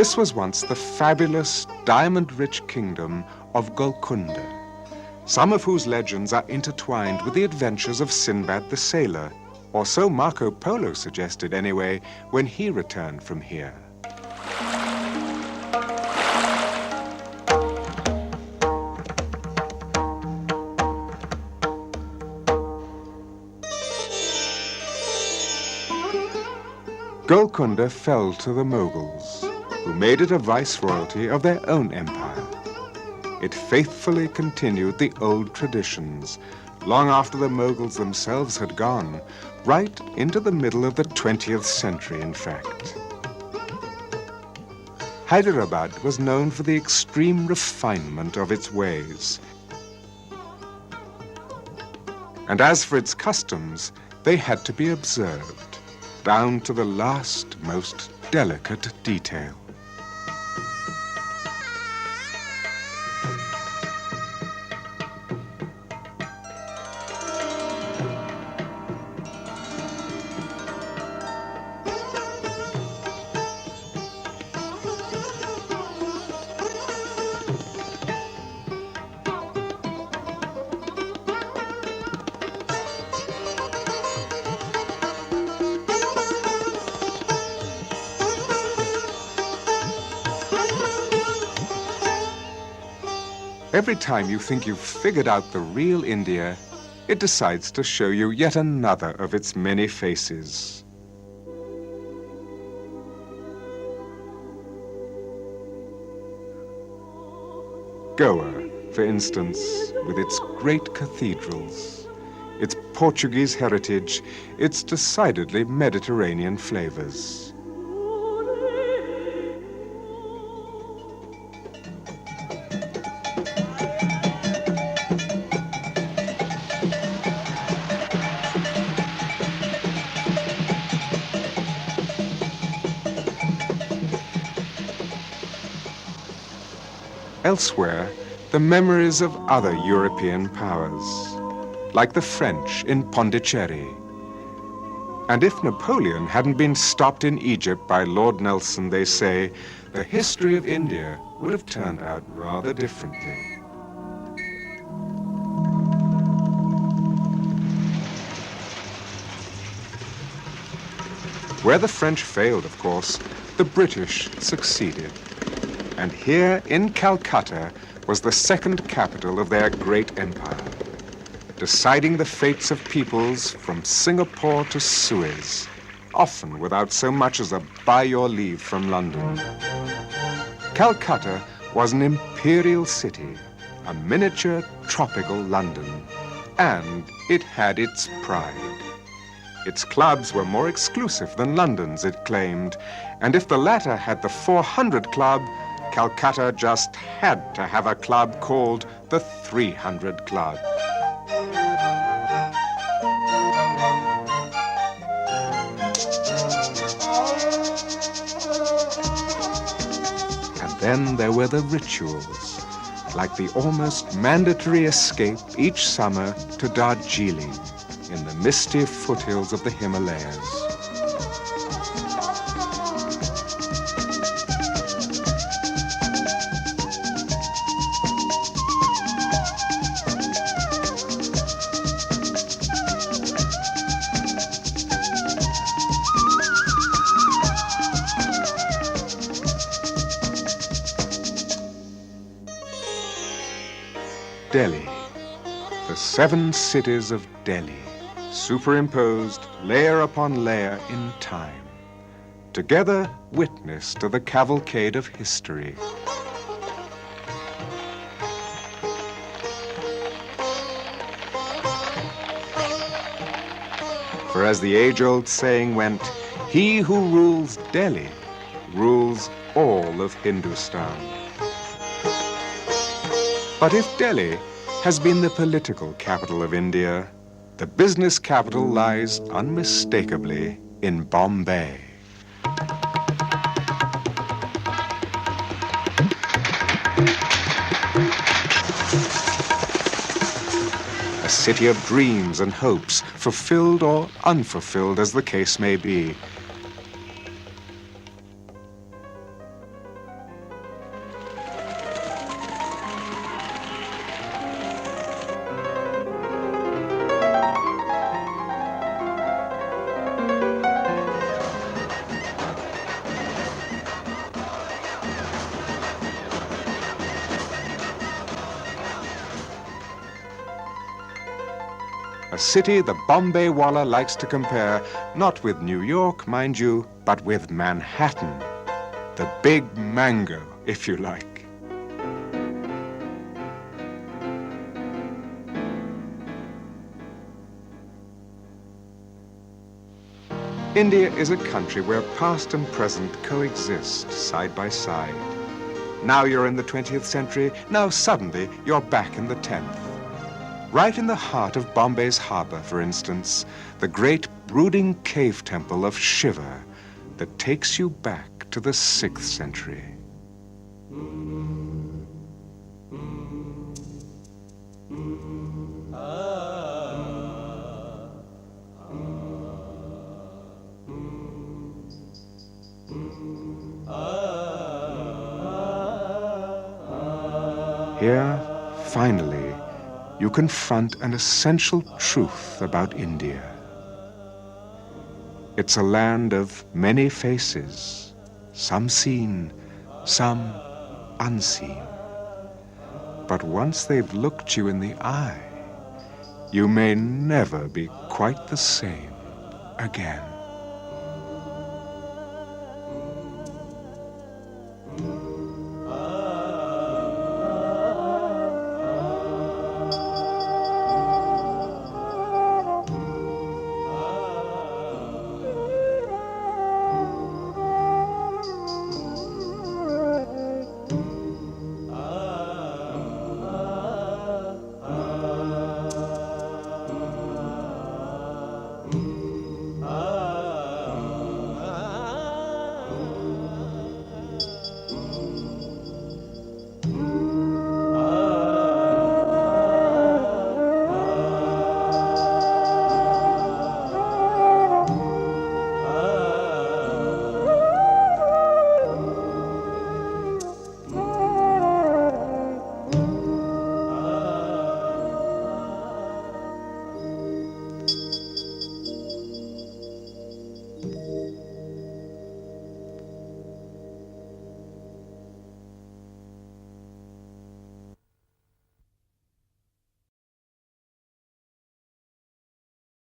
This was once the fabulous, diamond-rich kingdom of Golconda, some of whose legends are intertwined with the adventures of Sinbad the Sailor, or so Marco Polo suggested anyway when he returned from here. Golconda fell to the Mughals, who made it a viceroyalty of their own empire. It faithfully continued the old traditions, long after the Mughals themselves had gone, right into the middle of the 20th century, in fact. Hyderabad was known for the extreme refinement of its ways. And as for its customs, they had to be observed, down to the last, most delicate detail. Every time you think you've figured out the real India, it decides to show you yet another of its many faces. Goa, for instance, with its great cathedrals, its Portuguese heritage, its decidedly Mediterranean flavors. Elsewhere, the memories of other European powers, like the French in Pondicherry. And if Napoleon hadn't been stopped in Egypt by Lord Nelson, they say, the history of India would have turned out rather differently. Where the French failed, of course, the British succeeded. And here in Calcutta was the second capital of their great empire, deciding the fates of peoples from Singapore to Suez, often without so much as a by your leave from London. Calcutta was an imperial city, a miniature tropical London, and it had its pride. Its clubs were more exclusive than London's, it claimed, and if the latter had the 400 Club, Calcutta just had to have a club called the 300 Club. And then there were the rituals, like the almost mandatory escape each summer to Darjeeling in the misty foothills of the Himalayas. Delhi, the 7 cities of Delhi, superimposed layer upon layer in time, together witness to the cavalcade of history. For as the age-old saying went, he who rules Delhi rules all of Hindustan. But if Delhi has been the political capital of India, the business capital lies unmistakably in Bombay. A city of dreams and hopes, fulfilled or unfulfilled as the case may be. A city the Bombay Walla likes to compare, not with New York, mind you, but with Manhattan. The big mango, if you like. India is a country where past and present coexist side by side. Now you're in the 20th century, now suddenly you're back in the 10th. Right in the heart of Bombay's harbor, for instance, the great brooding cave temple of Shiva that takes you back to the 6th century. Here, finally, you confront an essential truth about India. It's a land of many faces, some seen, some unseen. But once they've looked you in the eye, you may never be quite the same again.